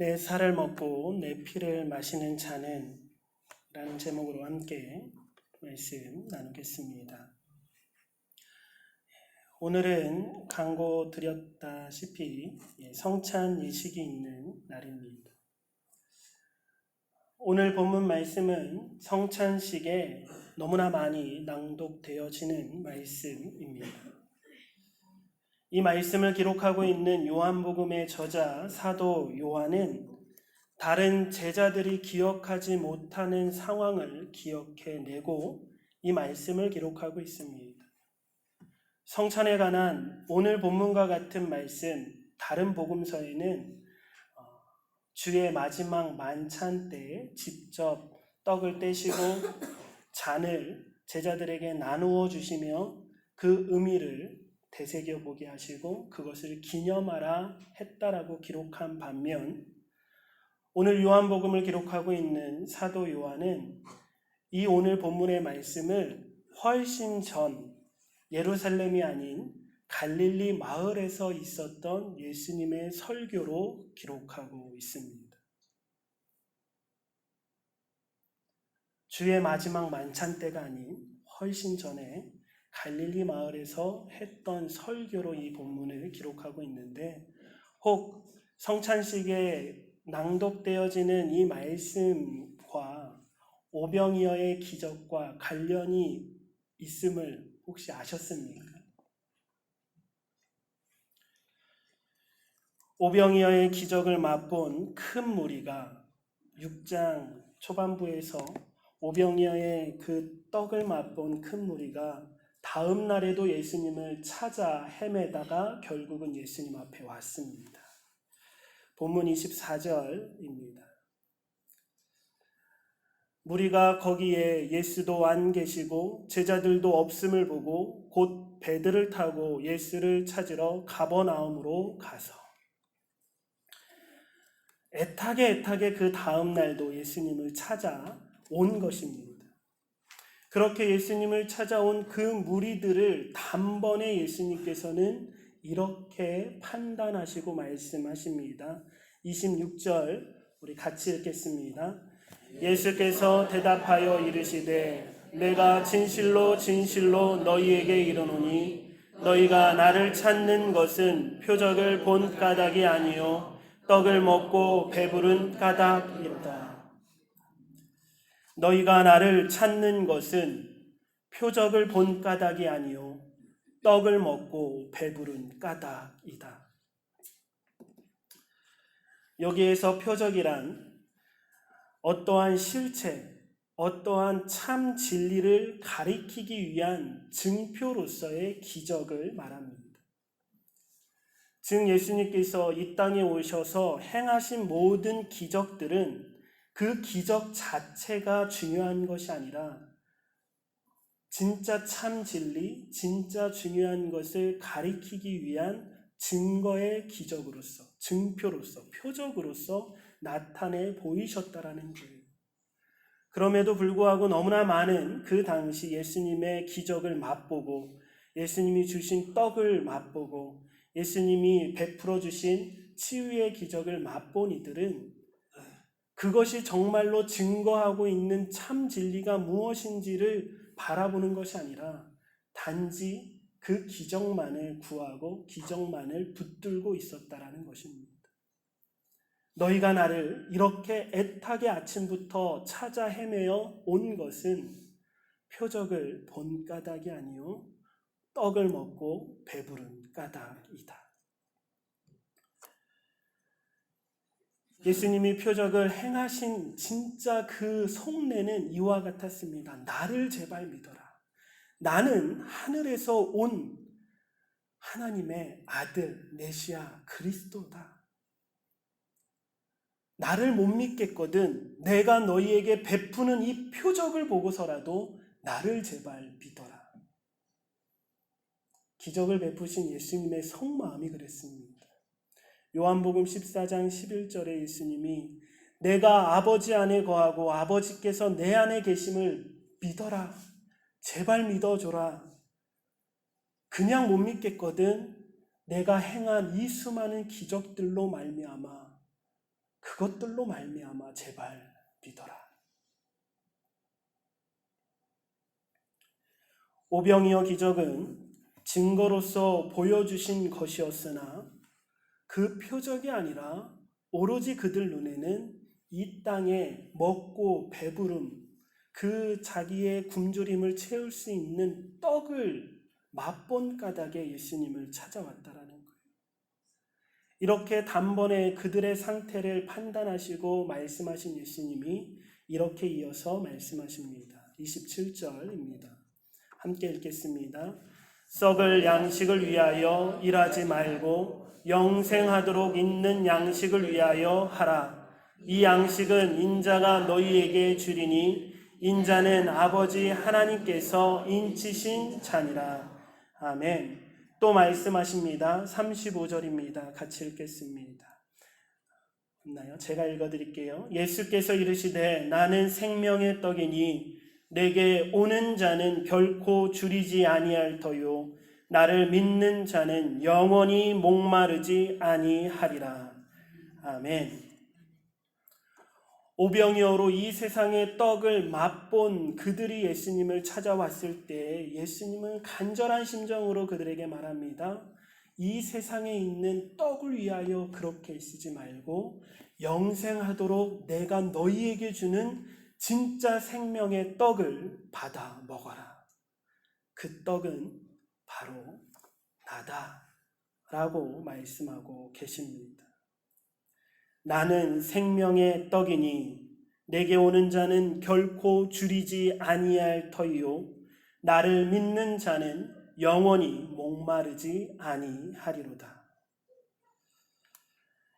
내 살을 먹고 내 피를 마시는 자는 라는 제목으로 함께 말씀 나누겠습니다. 오늘은 강고 드렸다시피 성찬 예식이 있는 날입니다. 오늘 본문 말씀은 성찬식에 너무나 많이 낭독되어지는 말씀입니다. 이 말씀을 기록하고 있는 요한복음의 저자 사도 요한은 다른 제자들이 기억하지 못하는 상황을 기억해내고 이 말씀을 기록하고 있습니다. 성찬에 관한 오늘 본문과 같은 말씀, 다른 복음서에는 주의 마지막 만찬 때 직접 떡을 떼시고 잔을 제자들에게 나누어 주시며 그 의미를 되새겨 보게 하시고 그것을 기념하라 했다라고 기록한 반면, 오늘 요한복음을 기록하고 있는 사도 요한은 이 오늘 본문의 말씀을 훨씬 전 예루살렘이 아닌 갈릴리 마을에서 있었던 예수님의 설교로 기록하고 있습니다. 주의 마지막 만찬 때가 아닌 훨씬 전에 갈릴리 마을에서 했던 설교로 이 본문을 기록하고 있는데, 혹 성찬식에 낭독되어지는 이 말씀과 오병이어의 기적과 관련이 있음을 혹시 아셨습니까? 오병이어의 기적을 맛본 큰 무리가 6장 초반부에서 오병이어의 그 떡을 맛본 큰 무리가 다음 날에도 예수님을 찾아 헤매다가 결국은 예수님 앞에 왔습니다. 본문 24절입니다. 무리가 거기에 예수도 안 계시고 제자들도 없음을 보고 곧 배들을 타고 예수를 찾으러 가버나움으로 가서, 애타게 그 다음 날도 예수님을 찾아온 것입니다. 그렇게 예수님을 찾아온 그 무리들을 단번에 예수님께서는 이렇게 판단하시고 말씀하십니다. 26절 우리 같이 읽겠습니다. 예수께서 대답하여 이르시되 내가 진실로 너희에게 이르노니 너희가 나를 찾는 것은 표적을 본 까닭이 아니요 떡을 먹고 배부른 까닭이로다. 너희가 나를 찾는 것은 표적을 본 까닭이 아니요 떡을 먹고 배부른 까닭이다. 여기에서 표적이란 어떠한 실체, 어떠한 참 진리를 가리키기 위한 증표로서의 기적을 말합니다. 즉 예수님께서 이 땅에 오셔서 행하신 모든 기적들은 그 기적 자체가 중요한 것이 아니라 진짜 참 진리, 진짜 중요한 것을 가리키기 위한 증거의 기적으로서, 증표로서, 표적으로서 나타내 보이셨다라는 거예요. 그럼에도 불구하고 너무나 많은 그 당시 예수님의 기적을 맛보고 예수님이 주신 떡을 맛보고 예수님이 베풀어 주신 치유의 기적을 맛본 이들은 그것이 정말로 증거하고 있는 참 진리가 무엇인지를 바라보는 것이 아니라 단지 그 기적만을 구하고 기적만을 붙들고 있었다라는 것입니다. 너희가 나를 이렇게 애타게 아침부터 찾아 헤매어 온 것은 표적을 본 까닭이 아니요 떡을 먹고 배부른 까닭이다. 예수님이 표적을 행하신 진짜 그 속내는 이와 같았습니다. 나를 제발 믿어라. 나는 하늘에서 온 하나님의 아들 메시아 그리스도다. 나를 못 믿겠거든 내가 너희에게 베푸는 이 표적을 보고서라도 나를 제발 믿어라. 기적을 베푸신 예수님의 속마음이 그랬습니다. 요한복음 14장 11절에 예수님이 내가 아버지 안에 거하고 아버지께서 내 안에 계심을 믿어라. 제발 믿어줘라. 그냥 못 믿겠거든 내가 행한 이 수많은 기적들로 말미암아 그것들로 말미암아 제발 믿어라. 오병이어 기적은 증거로서 보여주신 것이었으나 그 표적이 아니라 오로지 그들 눈에는 이 땅에 먹고 배부름, 그 자기의 굶주림을 채울 수 있는 떡을 맛본 까닭에 예수님을 찾아왔다라는 거예요. 이렇게 단번에 그들의 상태를 판단하시고 말씀하신 예수님이 이렇게 이어서 말씀하십니다. 27절입니다. 함께 읽겠습니다. 썩을 양식을 위하여 일하지 말고 영생하도록 있는 양식을 위하여 하라. 이 양식은 인자가 너희에게 주리니 인자는 아버지 하나님께서 인치신 자니라. 아멘. 또 말씀하십니다. 35절입니다. 같이 읽겠습니다. 있나요? 제가 읽어드릴게요. 예수께서 이르시되 나는 생명의 떡이니 내게 오는 자는 결코 줄이지 아니할 터요 나를 믿는 자는 영원히 목마르지 아니하리라. 아멘. 오병이어로 이 세상의 떡을 맛본 그들이 예수님을 찾아왔을 때 예수님은 간절한 심정으로 그들에게 말합니다. 이 세상에 있는 떡을 위하여 그렇게 쓰지 말고 영생하도록 내가 너희에게 주는 진짜 생명의 떡을 받아 먹어라. 그 떡은 바로 나다 라고 말씀하고 계십니다. 나는 생명의 떡이니 내게 오는 자는 결코 줄이지 아니할 터이요 나를 믿는 자는 영원히 목마르지 아니하리로다.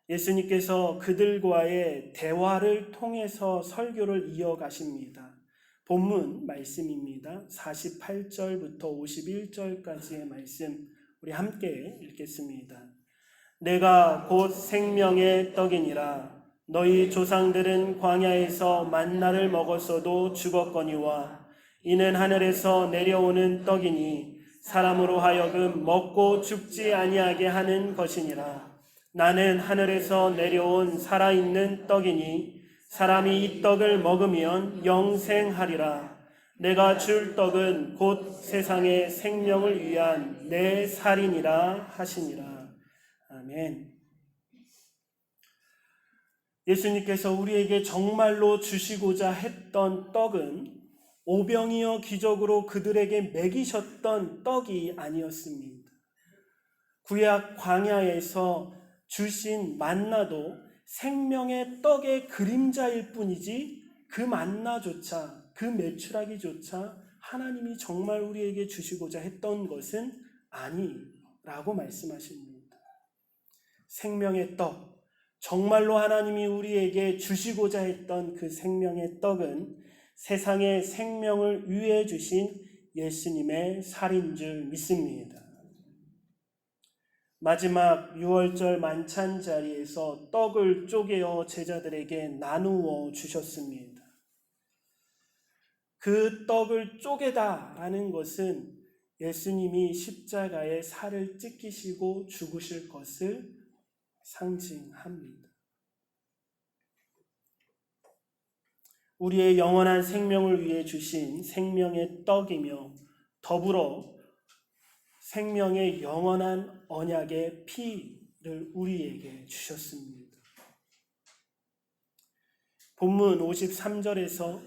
예수님께서 그들과의 대화를 통해서 설교를 이어가십니다. 본문 말씀입니다. 48절부터 51절까지의 말씀 우리 함께 읽겠습니다. 내가 곧 생명의 떡이니라. 너희 조상들은 광야에서 만나를 먹었어도 죽었거니와 이는 하늘에서 내려오는 떡이니 사람으로 하여금 먹고 죽지 아니하게 하는 것이니라. 나는 하늘에서 내려온 살아있는 떡이니 사람이 이 떡을 먹으면 영생하리라. 내가 줄 떡은 곧 세상의 생명을 위한 내 살이니라 하시니라. 아멘. 예수님께서 우리에게 정말로 주시고자 했던 떡은 오병이어 기적으로 그들에게 먹이셨던 떡이 아니었습니다. 구약 광야에서 주신 만나도 생명의 떡의 그림자일 뿐이지 그 만나조차 그 메추라기조차 하나님이 정말 우리에게 주시고자 했던 것은 아니라고 말씀하십니다. 생명의 떡, 정말로 하나님이 우리에게 주시고자 했던 그 생명의 떡은 세상의 생명을 위해 주신 예수님의 살인 줄 믿습니다. 마지막 6월절 만찬 자리에서 떡을 쪼개어 제자들에게 나누어 주셨습니다. 그 떡을 쪼개다라는 것은 예수님이 십자가에 살을 찢기시고 죽으실 것을 상징합니다. 우리의 영원한 생명을 위해 주신 생명의 떡이며 더불어 생명의 영원한 언약의 피를 우리에게 주셨습니다. 본문 53절에서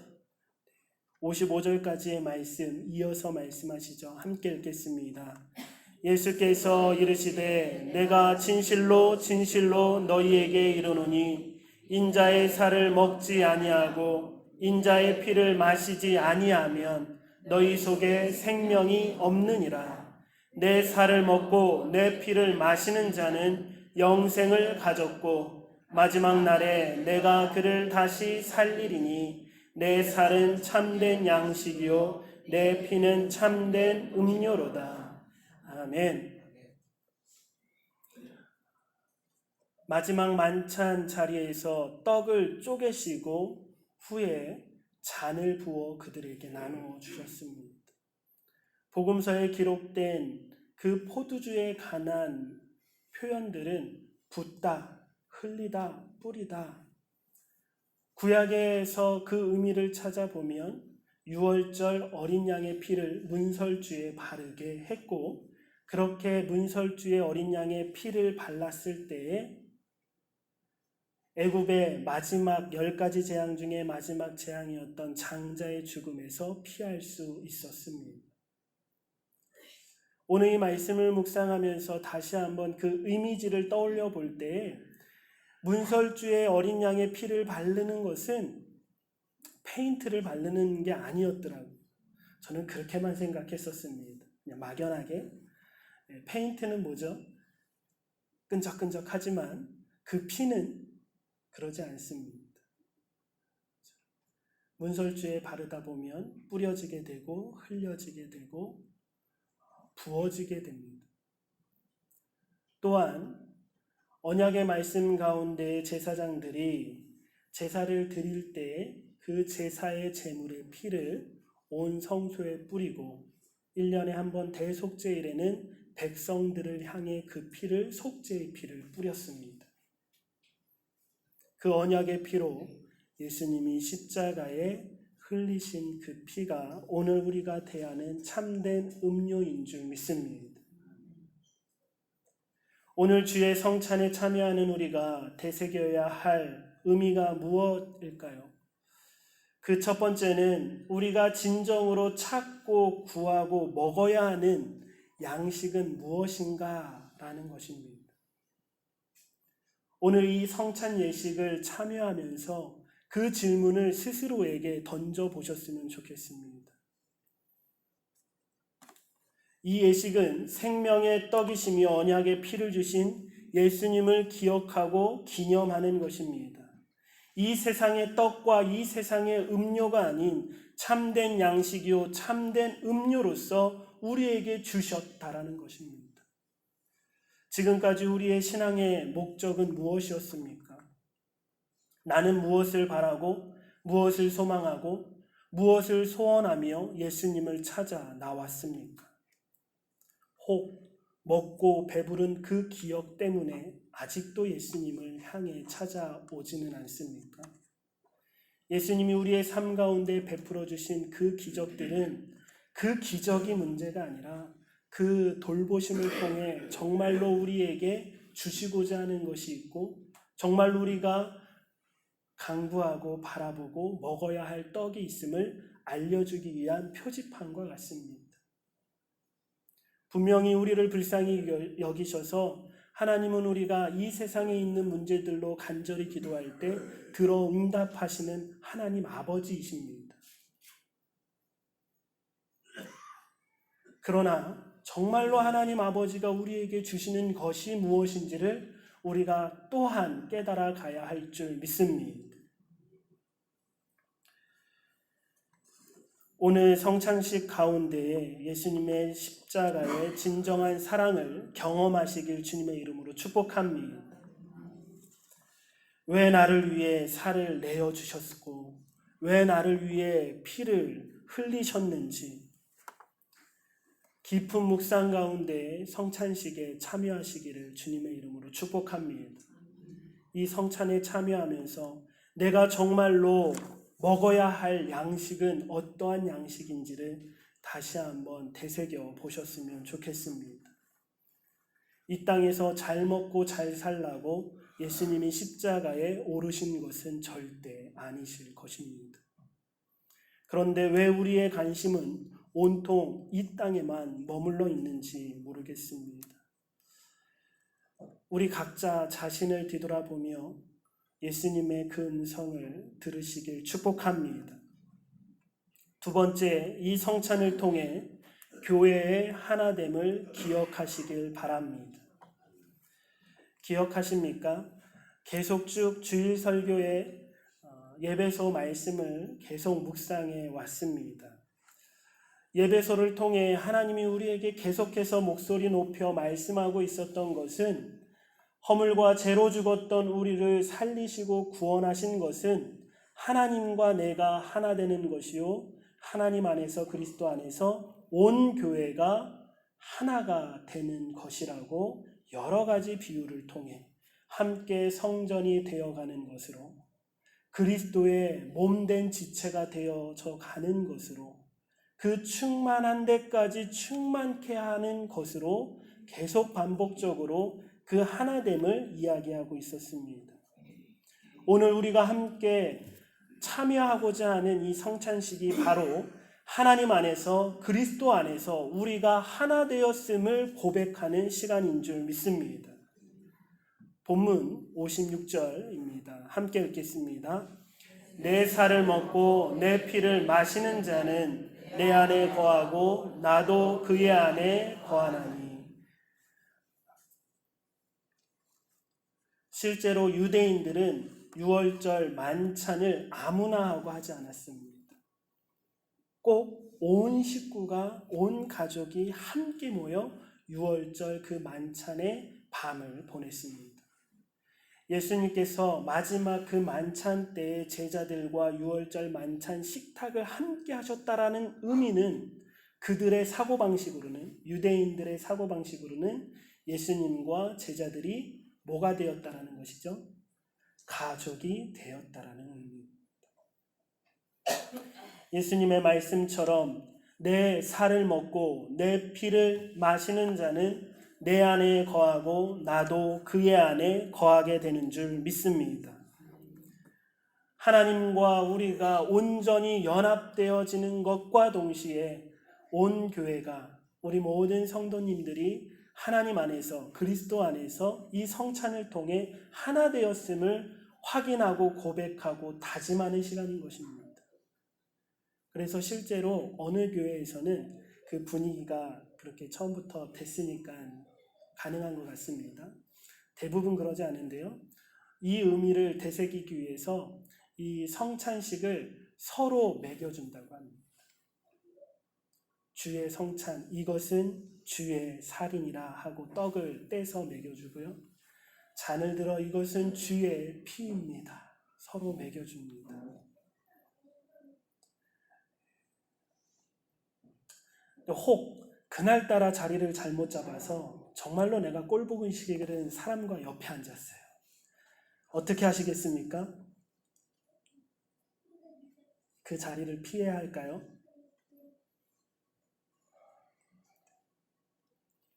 55절까지의 말씀 이어서 말씀하시죠. 함께 읽겠습니다. 예수께서 이르시되 내가 진실로 진실로 너희에게 이르노니 인자의 살을 먹지 아니하고 인자의 피를 마시지 아니하면 너희 속에 생명이 없느니라. 내 살을 먹고 내 피를 마시는 자는 영생을 가졌고 마지막 날에 내가 그를 다시 살리리니 내 살은 참된 양식이요 내 피는 참된 음료로다. 아멘. 마지막 만찬 자리에서 떡을 쪼개시고 후에 잔을 부어 그들에게 나누어 주셨습니다. 복음서에 기록된 그 포도주에 관한 표현들은 붓다, 흘리다, 뿌리다. 구약에서 그 의미를 찾아보면 유월절 어린 양의 피를 문설주에 바르게 했고, 그렇게 문설주에 어린 양의 피를 발랐을 때에 애굽의 마지막 10가지 재앙 중에 마지막 재앙이었던 장자의 죽음에서 피할 수 있었습니다. 오늘 이 말씀을 묵상하면서 다시 한번 그 이미지를 떠올려 볼 때에 문설주에 어린 양의 피를 바르는 것은 페인트를 바르는 게 아니었더라고요. 저는 그렇게만 생각했었습니다. 그냥 막연하게. 페인트는 뭐죠? 끈적끈적하지만 그 피는 그러지 않습니다. 문설주에 바르다 보면 뿌려지게 되고 흘려지게 되고 부어지게 됩니다. 또한 언약의 말씀 가운데 제사장들이 제사를 드릴 때 그 제사의 제물의 피를 온 성소에 뿌리고 1년에 한 번 대속죄일에는 백성들을 향해 그 피를, 속죄의 피를 뿌렸습니다. 그 언약의 피로 예수님이 십자가에 흘리신 그 피가 오늘 우리가 대하는 참된 음료인 줄 믿습니다. 오늘 주의 성찬에 참여하는 우리가 되새겨야 할 의미가 무엇일까요? 그 첫 번째는 우리가 진정으로 찾고 구하고 먹어야 하는 양식은 무엇인가 라는 것입니다. 오늘 이 성찬 예식을 참여하면서 그 질문을 스스로에게 던져보셨으면 좋겠습니다. 이 예식은 생명의 떡이시며 언약의 피를 주신 예수님을 기억하고 기념하는 것입니다. 이 세상의 떡과 이 세상의 음료가 아닌 참된 양식이요 참된 음료로서 우리에게 주셨다라는 것입니다. 지금까지 우리의 신앙의 목적은 무엇이었습니까? 나는 무엇을 바라고 무엇을 소망하고 무엇을 소원하며 예수님을 찾아 나왔습니까? 혹 먹고 배부른 그 기억 때문에 아직도 예수님을 향해 찾아오지는 않습니까? 예수님이 우리의 삶 가운데 베풀어 주신 그 기적들은 그 기적이 문제가 아니라 그 돌보심을 통해 정말로 우리에게 주시고자 하는 것이 있고 정말로 우리가 강구하고 바라보고 먹어야 할 떡이 있음을 알려주기 위한 표지판과 같습니다. 분명히 우리를 불쌍히 여기셔서 하나님은 우리가 이 세상에 있는 문제들로 간절히 기도할 때 들어 응답하시는 하나님 아버지이십니다. 그러나 정말로 하나님 아버지가 우리에게 주시는 것이 무엇인지를 우리가 또한 깨달아 가야 할 줄 믿습니다. 오늘 성찬식 가운데에 예수님의 십자가의 진정한 사랑을 경험하시길 주님의 이름으로 축복합니다. 왜 나를 위해 살을 내어주셨고 왜 나를 위해 피를 흘리셨는지 깊은 묵상 가운데 성찬식에 참여하시기를 주님의 이름으로 축복합니다. 이 성찬에 참여하면서 내가 정말로 먹어야 할 양식은 어떠한 양식인지를 다시 한번 되새겨 보셨으면 좋겠습니다. 이 땅에서 잘 먹고 잘 살라고 예수님이 십자가에 오르신 것은 절대 아니실 것입니다. 그런데 왜 우리의 관심은 온통 이 땅에만 머물러 있는지 모르겠습니다. 우리 각자 자신을 뒤돌아보며 예수님의 그 음성을 들으시길 축복합니다. 두 번째, 이 성찬을 통해 교회의 하나됨을 기억하시길 바랍니다. 기억하십니까? 계속 쭉 주일 설교의 예배소 말씀을 계속 묵상해 왔습니다. 예배소를 통해 하나님이 우리에게 계속해서 목소리 높여 말씀하고 있었던 것은 허물과 죄로 죽었던 우리를 살리시고 구원하신 것은 하나님과 내가 하나 되는 것이요 하나님 안에서 그리스도 안에서 온 교회가 하나가 되는 것이라고 여러 가지 비유를 통해 함께 성전이 되어가는 것으로, 그리스도의 몸된 지체가 되어져 가는 것으로, 그 충만한 데까지 충만케 하는 것으로 계속 반복적으로 그 하나됨을 이야기하고 있었습니다. 오늘 우리가 함께 참여하고자 하는 이 성찬식이 바로 하나님 안에서, 그리스도 안에서 우리가 하나 되었음을 고백하는 시간인 줄 믿습니다. 본문 56절입니다. 함께 읽겠습니다. 내 살을 먹고 내 피를 마시는 자는 내 안에 거하고 나도 그의 안에 거하나니. 실제로 유대인들은 유월절 만찬을 아무나 하고 하지 않았습니다. 꼭 온 식구가, 온 가족이 함께 모여 유월절 그 만찬의 밤을 보냈습니다. 예수님께서 마지막 그 만찬 때에 제자들과 유월절 만찬 식탁을 함께 하셨다라는 의미는, 그들의 사고방식으로는, 유대인들의 사고방식으로는 예수님과 제자들이 뭐가 되었다라는 것이죠? 가족이 되었다라는 의미입니다. 예수님의 말씀처럼 내 살을 먹고 내 피를 마시는 자는 내 안에 거하고 나도 그의 안에 거하게 되는 줄 믿습니다. 하나님과 우리가 온전히 연합되어지는 것과 동시에 온 교회가, 우리 모든 성도님들이 하나님 안에서, 그리스도 안에서 이 성찬을 통해 하나 되었음을 확인하고 고백하고 다짐하는 시간인 것입니다. 그래서 실제로 어느 교회에서는 그 분위기가 그렇게 처음부터 됐으니까 가능한 것 같습니다. 대부분 그러지 않은데요. 이 의미를 되새기기 위해서 이 성찬식을 서로 먹여준다고 합니다. 주의 성찬, 이것은 주의 살이니라 하고 떡을 떼서 먹여주고요. 잔을 들어 이것은 주의 피입니다. 서로 먹여줍니다. 혹 그날따라 자리를 잘못 잡아서 정말로 내가 꼴보기 싫은 사람과 옆에 앉았어요. 어떻게 하시겠습니까? 그 자리를 피해야 할까요?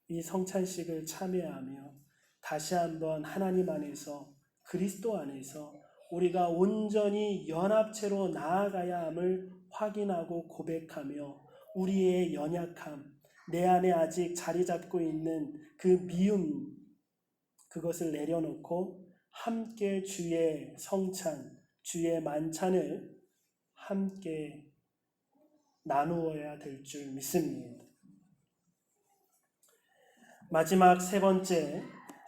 이 성찬식을 참여하며 다시 한번 하나님 안에서, 그리스도 안에서 우리가 온전히 연합체로 나아가야 함을 확인하고 고백하며 우리의 연약함, 내 안에 아직 자리 잡고 있는 그 미움, 그것을 내려놓고 함께 주의 성찬, 주의 만찬을 함께 나누어야 될 줄 믿습니다. 마지막 세 번째,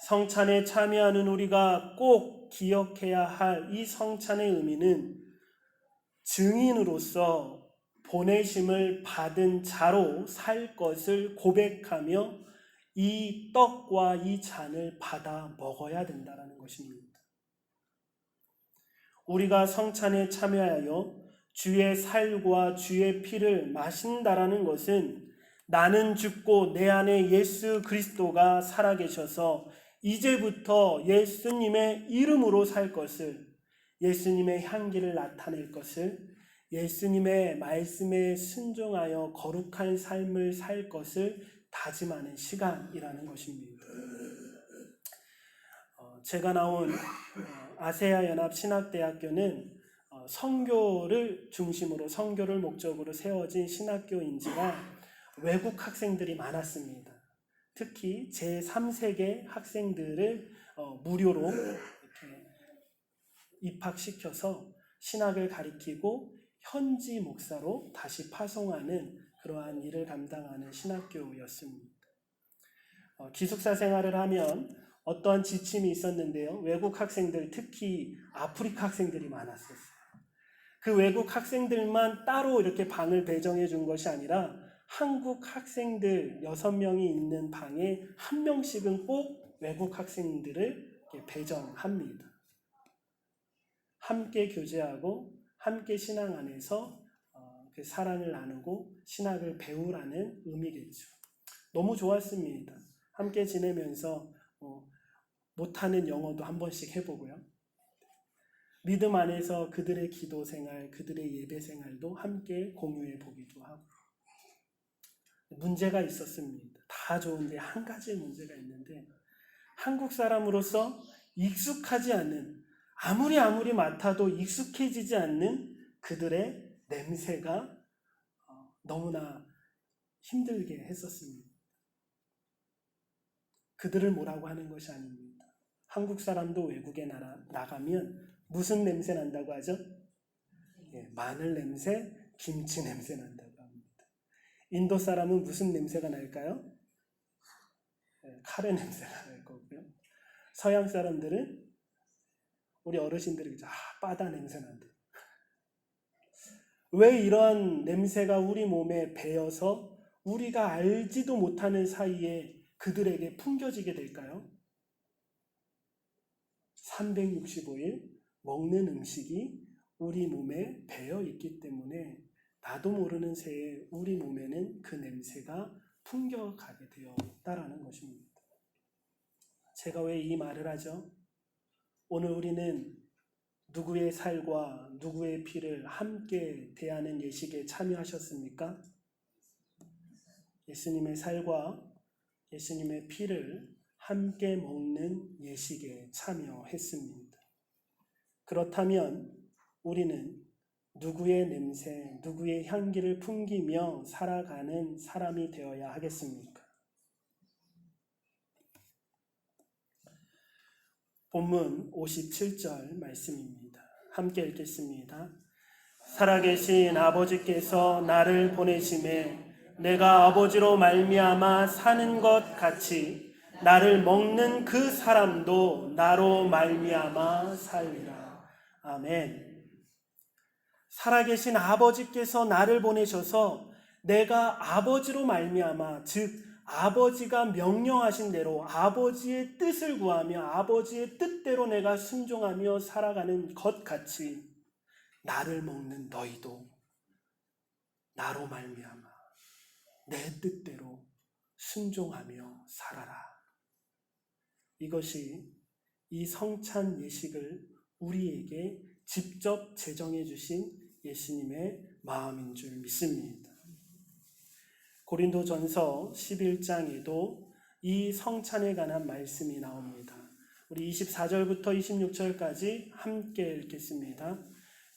성찬에 참여하는 우리가 꼭 기억해야 할 이 성찬의 의미는 증인으로서 보내심을 받은 자로 살 것을 고백하며 이 떡과 이 잔을 받아 먹어야 된다는 것입니다. 우리가 성찬에 참여하여 주의 살과 주의 피를 마신다라는 것은 나는 죽고 내 안에 예수 그리스도가 살아계셔서 이제부터 예수님의 이름으로 살 것을, 예수님의 향기를 나타낼 것을, 예수님의 말씀에 순종하여 거룩한 삶을 살 것을 다짐하는 시간이라는 것입니다. 제가 나온 아세아연합신학대학교는 선교를 중심으로, 선교를 목적으로 세워진 신학교인지라 외국 학생들이 많았습니다. 특히 제3세계 학생들을 무료로 이렇게 입학시켜서 신학을 가리키고 현지 목사로 다시 파송하는 그러한 일을 감당하는 신학교였습니다. 기숙사 생활을 하면 어떠한 지침이 있었는데요. 외국 학생들, 특히 아프리카 학생들이 많았었어요. 그 외국 학생들만 따로 이렇게 방을 배정해 준 것이 아니라 한국 학생들 6명이 있는 방에 1명씩은 꼭 외국 학생들을 배정합니다. 함께 교제하고 함께 신앙 안에서 그 사랑을 나누고 신학을 배우라는 의미겠죠. 너무 좋았습니다. 함께 지내면서 못하는 영어도 한 번씩 해보고요. 믿음 안에서 그들의 기도 생활, 그들의 예배 생활도 함께 공유해 보기도 하고. 문제가 있었습니다. 다 좋은데 한 가지의 문제가 있는데, 한국 사람으로서 익숙하지 않는, 아무리 맡아도 익숙해지지 않는 그들의 냄새가 너무나 힘들게 했었습니다. 그들을 뭐라고 하는 것이 아닙니다. 한국 사람도 외국에 나가면 무슨 냄새 난다고 하죠? 마늘 냄새, 김치 냄새 난다고 합니다. 인도 사람은 무슨 냄새가 날까요? 카레 냄새가 날 거고요. 서양 사람들은, 우리 어르신들이 바다 냄새 난다. 왜 이러한 냄새가 우리 몸에 배어서 우리가 알지도 못하는 사이에 그들에게 풍겨지게 될까요? 365일 먹는 음식이 우리 몸에 배어 있기 때문에 나도 모르는 새에 우리 몸에는 그 냄새가 풍겨가게 되었다라는 것입니다. 제가 왜 이 말을 하죠? 오늘 우리는 누구의 살과 누구의 피를 함께 대하는 예식에 참여하셨습니까? 예수님의 살과 예수님의 피를 함께 먹는 예식에 참여했습니다. 그렇다면 우리는 누구의 냄새, 누구의 향기를 풍기며 살아가는 사람이 되어야 하겠습니까? 본문 57절 말씀입니다. 함께 읽겠습니다. 살아계신 아버지께서 나를 보내심에 내가 아버지로 말미암아 사는 것 같이 나를 먹는 그 사람도 나로 말미암아 살리라. 아멘. 살아계신 아버지께서 나를 보내셔서 내가 아버지로 말미암아, 즉 아버지가 명령하신 대로 아버지의 뜻을 구하며 아버지의 뜻대로 내가 순종하며 살아가는 것 같이 나를 먹는 너희도 나로 말미암아 내 뜻대로 순종하며 살아라. 이것이 이 성찬 예식을 우리에게 직접 제정해 주신 예수님의 마음인 줄 믿습니다. 고린도전서 11장에도 이 성찬에 관한 말씀이 나옵니다. 우리 24절부터 26절까지 함께 읽겠습니다.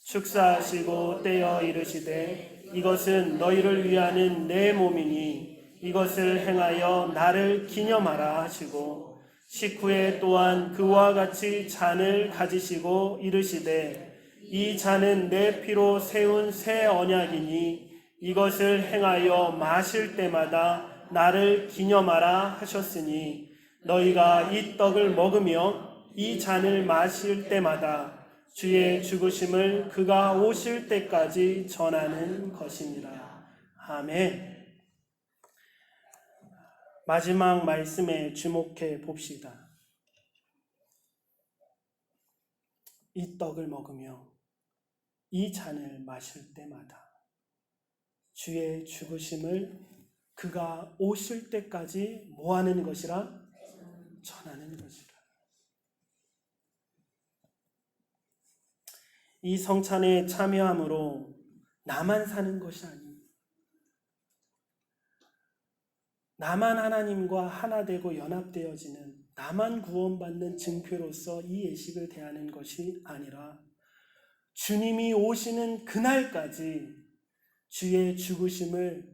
축사하시고 떼어 이르시되 이것은 너희를 위하는 내 몸이니 이것을 행하여 나를 기념하라 하시고 식후에 또한 그와 같이 잔을 가지시고 이르시되 이 잔은 내 피로 세운 새 언약이니 이것을 행하여 마실 때마다 나를 기념하라 하셨으니 너희가 이 떡을 먹으며 이 잔을 마실 때마다 주의 죽으심을 그가 오실 때까지 전하는 것이니라. 아멘. 마지막 말씀에 주목해 봅시다. 이 떡을 먹으며 이 잔을 마실 때마다 주의 죽으심을 그가 오실 때까지 뭐 하는 것이라? 전하는 것이라. 이 성찬에 참여함으로 나만 사는 것이 아닙니다. 나만 하나님과 하나 되고 연합되어지는, 나만 구원받는 증표로서 이 예식을 대하는 것이 아니라 주님이 오시는 그날까지 주의 죽으심을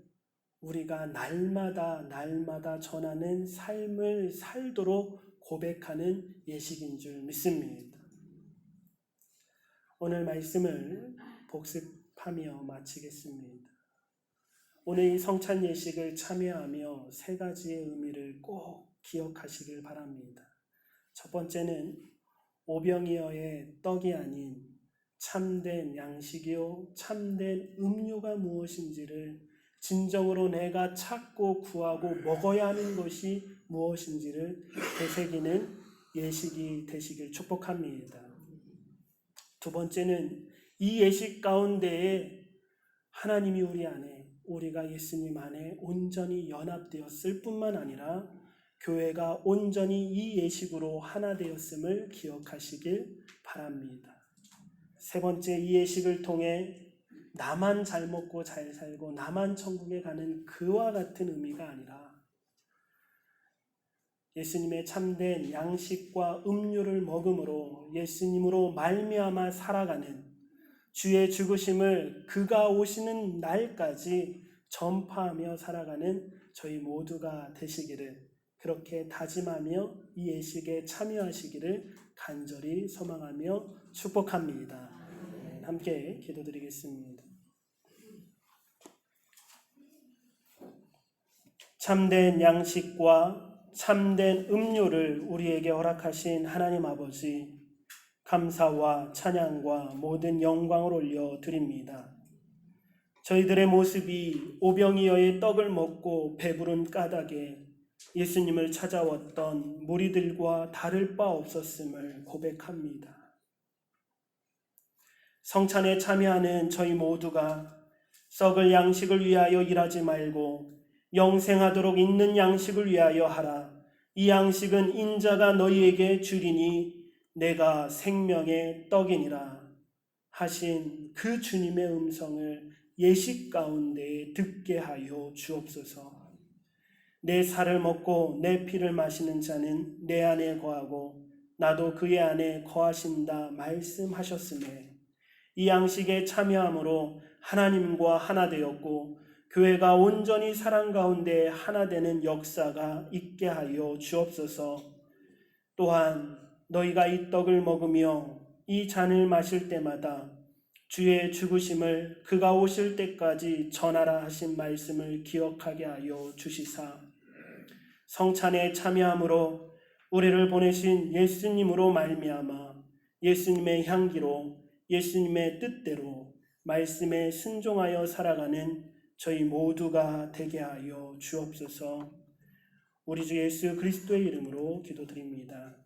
우리가 날마다 전하는 삶을 살도록 고백하는 예식인 줄 믿습니다. 오늘 말씀을 복습하며 마치겠습니다. 오늘 이 성찬 예식을 참여하며 세 가지의 의미를 꼭 기억하시길 바랍니다. 첫 번째는 오병이어의 떡이 아닌 참된 양식이요 참된 음료가 무엇인지를 진정으로 내가 찾고 구하고 먹어야 하는 것이 무엇인지를 되새기는 예식이 되시길 축복합니다. 두 번째는 이 예식 가운데에 하나님이 우리 안에, 우리가 예수님 안에 온전히 연합되었을 뿐만 아니라 교회가 온전히 이 예식으로 하나 되었음을 기억하시길 바랍니다. 세 번째, 이 예식을 통해 나만 잘 먹고 잘 살고 나만 천국에 가는 그와 같은 의미가 아니라 예수님의 참된 양식과 음료를 먹음으로 예수님으로 말미암아 살아가는 주의 죽으심을 그가 오시는 날까지 전파하며 살아가는 저희 모두가 되시기를 그렇게 다짐하며 이 예식에 참여하시기를 간절히 소망하며 축복합니다. 함께 기도드리겠습니다. 참된 양식과 참된 음료를 우리에게 허락하신 하나님 아버지, 감사와 찬양과 모든 영광을 올려드립니다. 저희들의 모습이 오병이어의 떡을 먹고 배부른 까닭에 예수님을 찾아왔던 무리들과 다를 바 없었음을 고백합니다. 성찬에 참여하는 저희 모두가 썩을 양식을 위하여 일하지 말고 영생하도록 있는 양식을 위하여 하라. 이 양식은 인자가 너희에게 주리니 내가 생명의 떡이니라 하신 그 주님의 음성을 예식 가운데 듣게 하여 주옵소서. 내 살을 먹고 내 피를 마시는 자는 내 안에 거하고 나도 그의 안에 거하신다 말씀하셨으며 이 양식에 참여함으로 하나님과 하나 되었고 교회가 온전히 사랑 가운데 하나 되는 역사가 있게 하여 주옵소서. 또한 너희가 이 떡을 먹으며 이 잔을 마실 때마다 주의 죽으심을 그가 오실 때까지 전하라 하신 말씀을 기억하게 하여 주시사 성찬에 참여함으로 우리를 보내신 예수님으로 말미암아 예수님의 향기로 예수님의 뜻대로 말씀에 순종하여 살아가는 저희 모두가 되게 하여 주옵소서. 우리 주 예수 그리스도의 이름으로 기도드립니다.